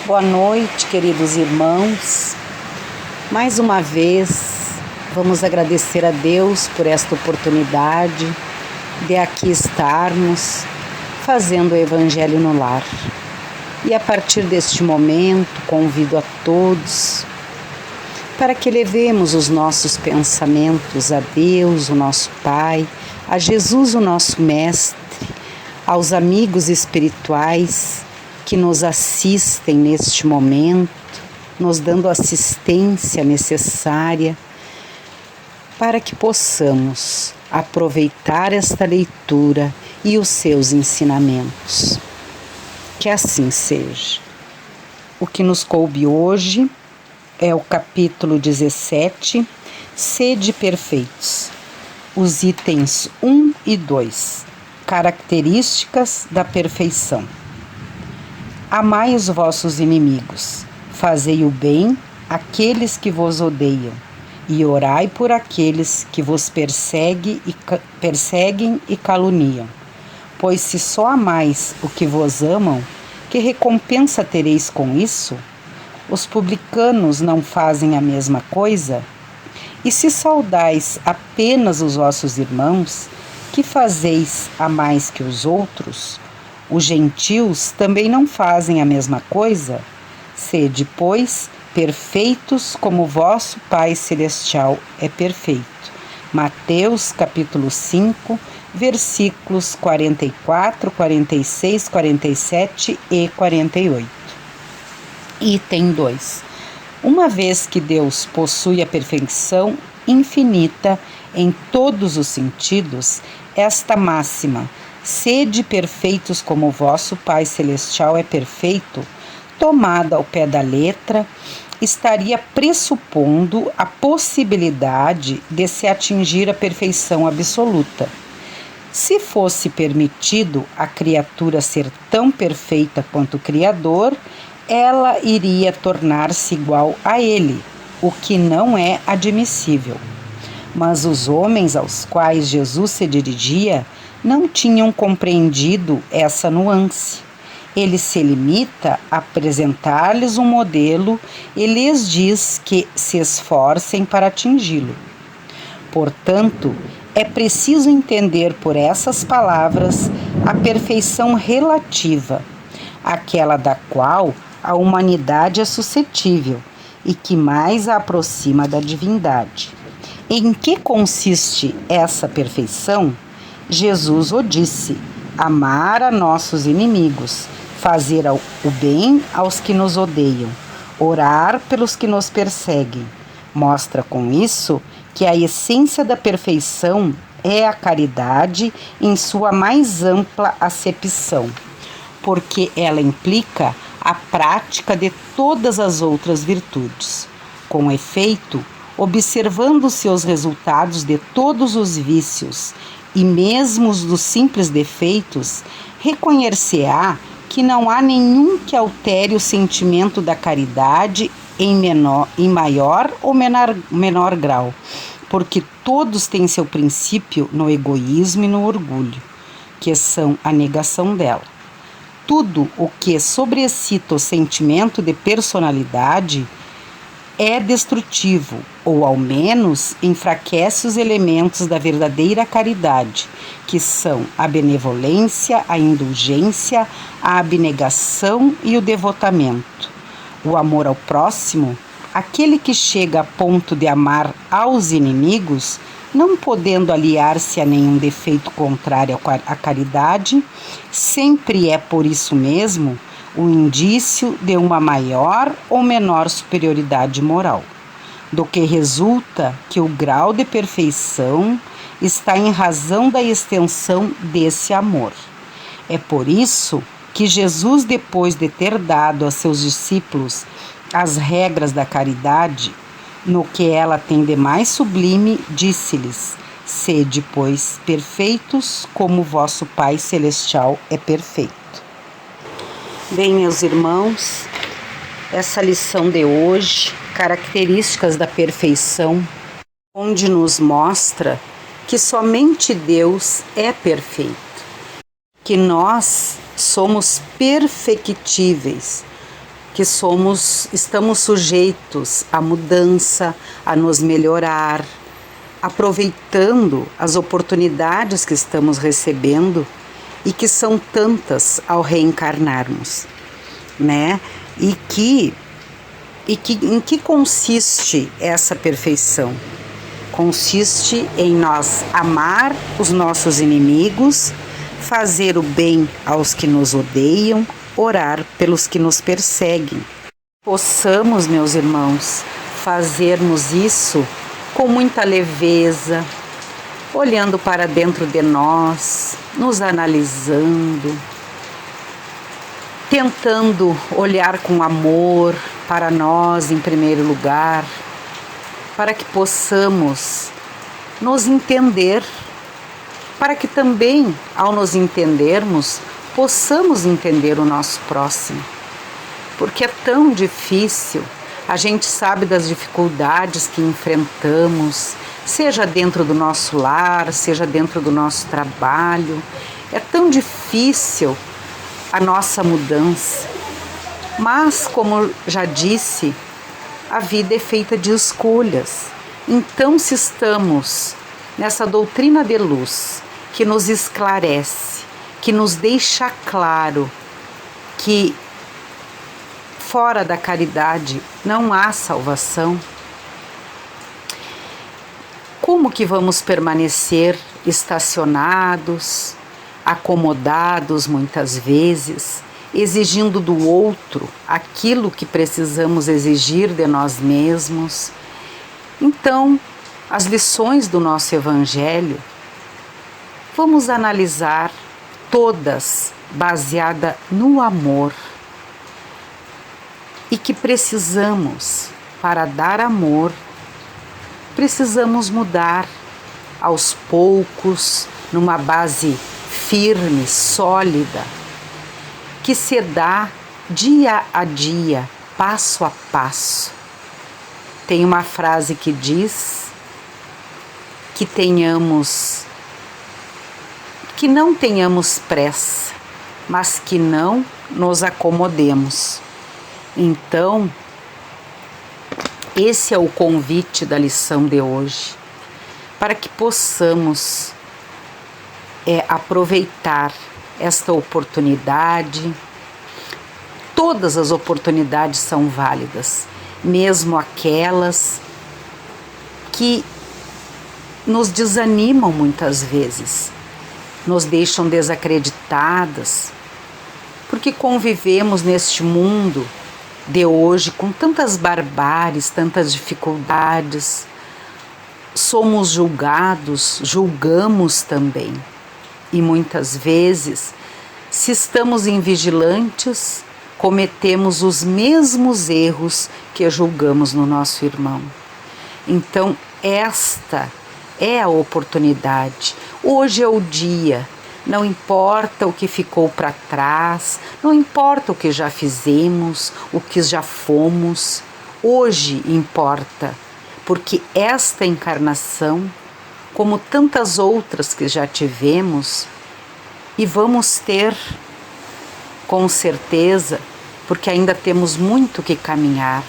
Boa noite, queridos irmãos. Mais uma vez, vamos agradecer a Deus por esta oportunidade de aqui estarmos fazendo o Evangelho no Lar. E a partir deste momento, convido a todos para que levemos os nossos pensamentos a Deus, o nosso Pai, a Jesus, o nosso Mestre, aos amigos espirituais que nos assistem neste momento, nos dando a assistência necessária para que possamos aproveitar esta leitura e os seus ensinamentos. Que assim seja. O que nos coube hoje é o capítulo 17, Sede Perfeitos, os itens 1 e 2, características da perfeição. Amai os vossos inimigos, fazei o bem àqueles que vos odeiam, e orai por aqueles que vos perseguem e caluniam. Pois se só amais o que vos amam, que recompensa tereis com isso? Os publicanos não fazem a mesma coisa? E se saudais apenas os vossos irmãos, que fazeis a mais que os outros? Os gentios também não fazem a mesma coisa? Sede, pois, perfeitos como vosso Pai Celestial é perfeito. Mateus capítulo 5, versículos 44, 46, 47 e 48. Item 2. Uma vez que Deus possui a perfeição infinita em todos os sentidos, esta máxima, sede perfeitos como o vosso Pai Celestial é perfeito, tomada ao pé da letra, estaria pressupondo a possibilidade de se atingir a perfeição absoluta. Se fosse permitido a criatura ser tão perfeita quanto o Criador, ela iria tornar-se igual a ele, o que não é admissível. Mas os homens aos quais Jesus se dirigia não tinham compreendido essa nuance. Ele se limita a apresentar-lhes um modelo e lhes diz que se esforcem para atingi-lo. Portanto, é preciso entender por essas palavras a perfeição relativa, aquela da qual a humanidade é suscetível e que mais a aproxima da divindade. Em que consiste essa perfeição? Jesus o disse: amar a nossos inimigos, fazer o bem aos que nos odeiam, orar pelos que nos perseguem. Mostra com isso que a essência da perfeição é a caridade em sua mais ampla acepção, porque ela implica a prática de todas as outras virtudes. Com efeito, observando-se os resultados de todos os vícios e mesmo os dos simples defeitos, reconhecer-se-á que não há nenhum que altere o sentimento da caridade em maior ou menor grau, porque todos têm seu princípio no egoísmo e no orgulho, que são a negação dela. Tudo o que sobrecita o sentimento de personalidade é destrutivo, ou ao menos enfraquece os elementos da verdadeira caridade, que são a benevolência, a indulgência, a abnegação e o devotamento. O amor ao próximo, aquele que chega a ponto de amar aos inimigos, não podendo aliar-se a nenhum defeito contrário à caridade, sempre é por isso mesmo o indício de uma maior ou menor superioridade moral, do que resulta que o grau de perfeição está em razão da extensão desse amor. É por isso que Jesus, depois de ter dado a seus discípulos as regras da caridade, no que ela tem de mais sublime, disse-lhes: sede, pois, perfeitos como vosso Pai Celestial é perfeito. Bem, meus irmãos, essa lição de hoje, características da perfeição, onde nos mostra que somente Deus é perfeito, que nós somos perfectíveis, que estamos sujeitos à mudança, a nos melhorar, aproveitando as oportunidades que estamos recebendo e que são tantas ao reencarnarmos, né? Em que consiste essa perfeição? Consiste em nós amar os nossos inimigos, fazer o bem aos que nos odeiam, orar pelos que nos perseguem. Possamos, meus irmãos, fazermos isso com muita leveza, olhando para dentro de nós, nos analisando, tentando olhar com amor para nós em primeiro lugar, para que possamos nos entender, para que também, ao nos entendermos, possamos entender o nosso próximo. Porque é tão difícil, a gente sabe das dificuldades que enfrentamos, seja dentro do nosso lar, seja dentro do nosso trabalho. É tão difícil a nossa mudança. Mas, como já disse, a vida é feita de escolhas. Então, se estamos nessa doutrina de luz que nos esclarece, que nos deixa claro que fora da caridade não há salvação, como que vamos permanecer estacionados, acomodados muitas vezes, exigindo do outro aquilo que precisamos exigir de nós mesmos? Então, as lições do nosso Evangelho, vamos analisar todas baseadas no amor, e que precisamos, para dar amor, precisamos mudar aos poucos, numa base firme, sólida, que se dá dia a dia, passo a passo. Tem uma frase que diz que não tenhamos pressa, mas que não nos acomodemos. Então, esse é o convite da lição de hoje, para que possamos aproveitar esta oportunidade. Todas as oportunidades são válidas, mesmo aquelas que nos desanimam muitas vezes, nos deixam desacreditadas, porque convivemos neste mundo de hoje com tantas barbáries, tantas dificuldades, somos julgados, julgamos também. E muitas vezes, se estamos invigilantes, cometemos os mesmos erros que julgamos no nosso irmão. Então, esta é a oportunidade. Hoje é o dia. Não importa o que ficou para trás, não importa o que já fizemos, o que já fomos. Hoje importa, porque esta encarnação, como tantas outras que já tivemos, e vamos ter, com certeza, porque ainda temos muito que caminhar,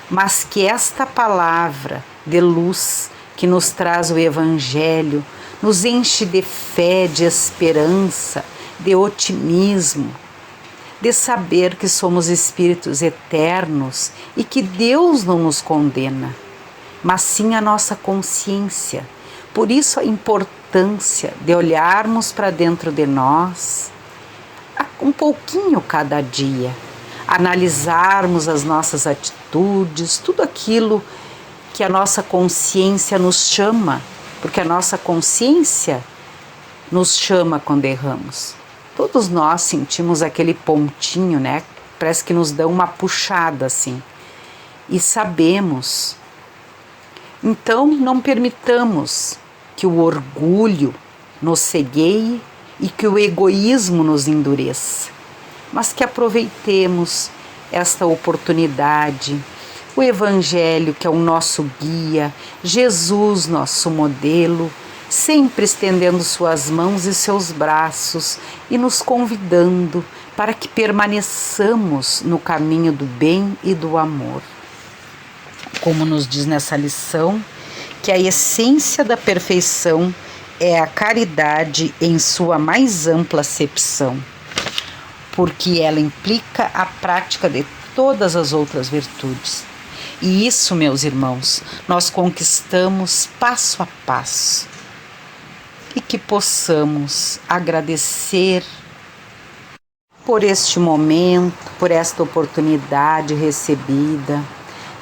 mas que esta palavra de luz que nos traz o Evangelho, nos enche de fé, de esperança, de otimismo, de saber que somos espíritos eternos e que Deus não nos condena, mas sim a nossa consciência. Por isso a importância de olharmos para dentro de nós, um pouquinho cada dia, analisarmos as nossas atitudes, tudo aquilo que a nossa consciência nos chama, porque a nossa consciência nos chama quando erramos. Todos nós sentimos aquele pontinho, né? Parece que nos dá uma puxada assim. E sabemos. Então, não permitamos que o orgulho nos cegueie e que o egoísmo nos endureça, mas que aproveitemos esta oportunidade, o Evangelho, que é o nosso guia, Jesus, nosso modelo, sempre estendendo suas mãos e seus braços e nos convidando para que permaneçamos no caminho do bem e do amor. Como nos diz nessa lição, que a essência da perfeição é a caridade em sua mais ampla acepção, porque ela implica a prática de todas as outras virtudes. E isso, meus irmãos, nós conquistamos passo a passo. E que possamos agradecer por este momento, por esta oportunidade recebida,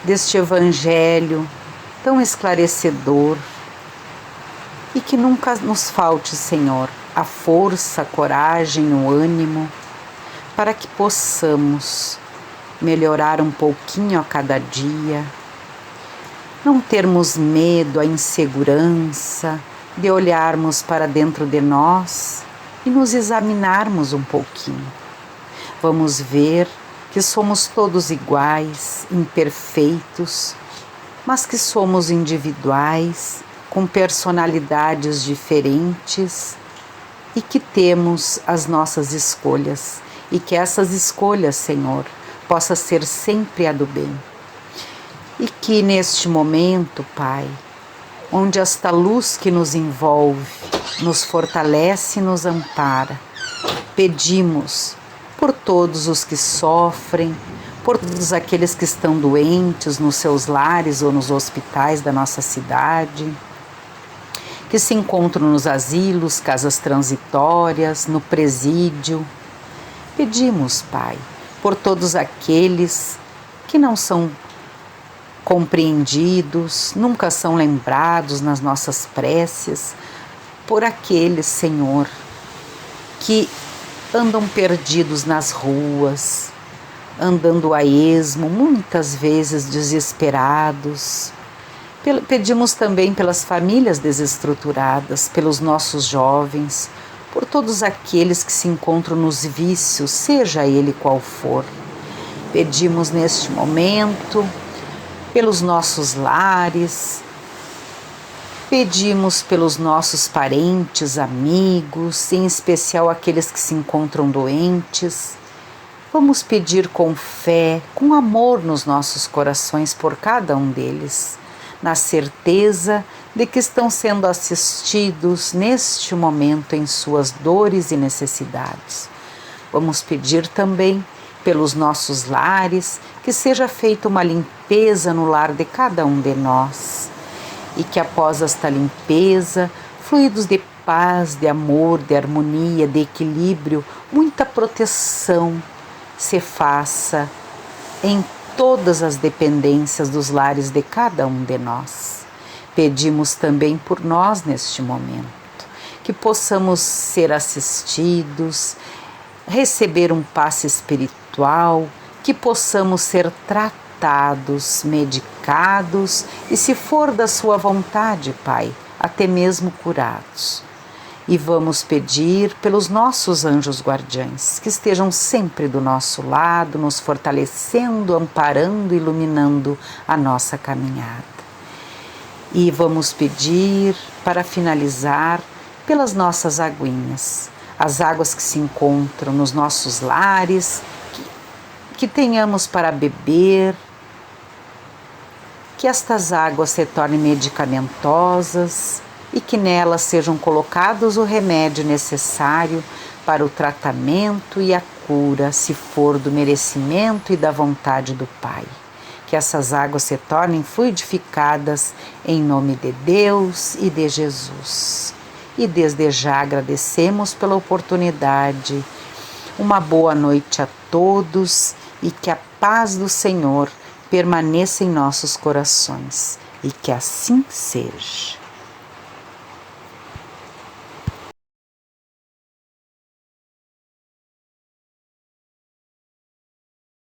deste Evangelho tão esclarecedor, e que nunca nos falte, Senhor, a força, a coragem, o ânimo, para que possamos melhorar um pouquinho a cada dia, não termos medo, a insegurança de olharmos para dentro de nós e nos examinarmos um pouquinho. Vamos ver que somos todos iguais, imperfeitos, mas que somos individuais, com personalidades diferentes e que temos as nossas escolhas, e que essas escolhas, Senhor, possa ser sempre a do bem. E que neste momento, Pai, onde esta luz que nos envolve, nos fortalece e nos ampara, pedimos por todos os que sofrem, por todos aqueles que estão doentes nos seus lares ou nos hospitais da nossa cidade, que se encontram nos asilos, casas transitórias, no presídio. Pedimos, Pai, por todos aqueles que não são compreendidos, nunca são lembrados nas nossas preces, por aqueles, Senhor, que andam perdidos nas ruas, andando a esmo, muitas vezes desesperados. Pedimos também pelas famílias desestruturadas, pelos nossos jovens, por todos aqueles que se encontram nos vícios, seja ele qual for. Pedimos neste momento pelos nossos lares, pedimos pelos nossos parentes, amigos, em especial aqueles que se encontram doentes. Vamos pedir com fé, com amor nos nossos corações por cada um deles, na certeza de que estão sendo assistidos neste momento em suas dores e necessidades. Vamos pedir também pelos nossos lares, que seja feita uma limpeza no lar de cada um de nós, e que após esta limpeza, fluidos de paz, de amor, de harmonia, de equilíbrio, muita proteção se faça em todas as dependências dos lares de cada um de nós. Pedimos também por nós neste momento, que possamos ser assistidos, receber um passe espiritual, que possamos ser tratados, medicados e, se for da sua vontade, Pai, até mesmo curados. E vamos pedir pelos nossos anjos guardiães, que estejam sempre do nosso lado, nos fortalecendo, amparando, iluminando a nossa caminhada. E vamos pedir, para finalizar, pelas nossas aguinhas, as águas que se encontram nos nossos lares, que tenhamos para beber, que estas águas se tornem medicamentosas e que nelas sejam colocados o remédio necessário para o tratamento e a cura, se for do merecimento e da vontade do Pai. Que essas águas se tornem fluidificadas em nome de Deus e de Jesus. E desde já agradecemos pela oportunidade. Uma boa noite a todos e que a paz do Senhor permaneça em nossos corações. E que assim seja.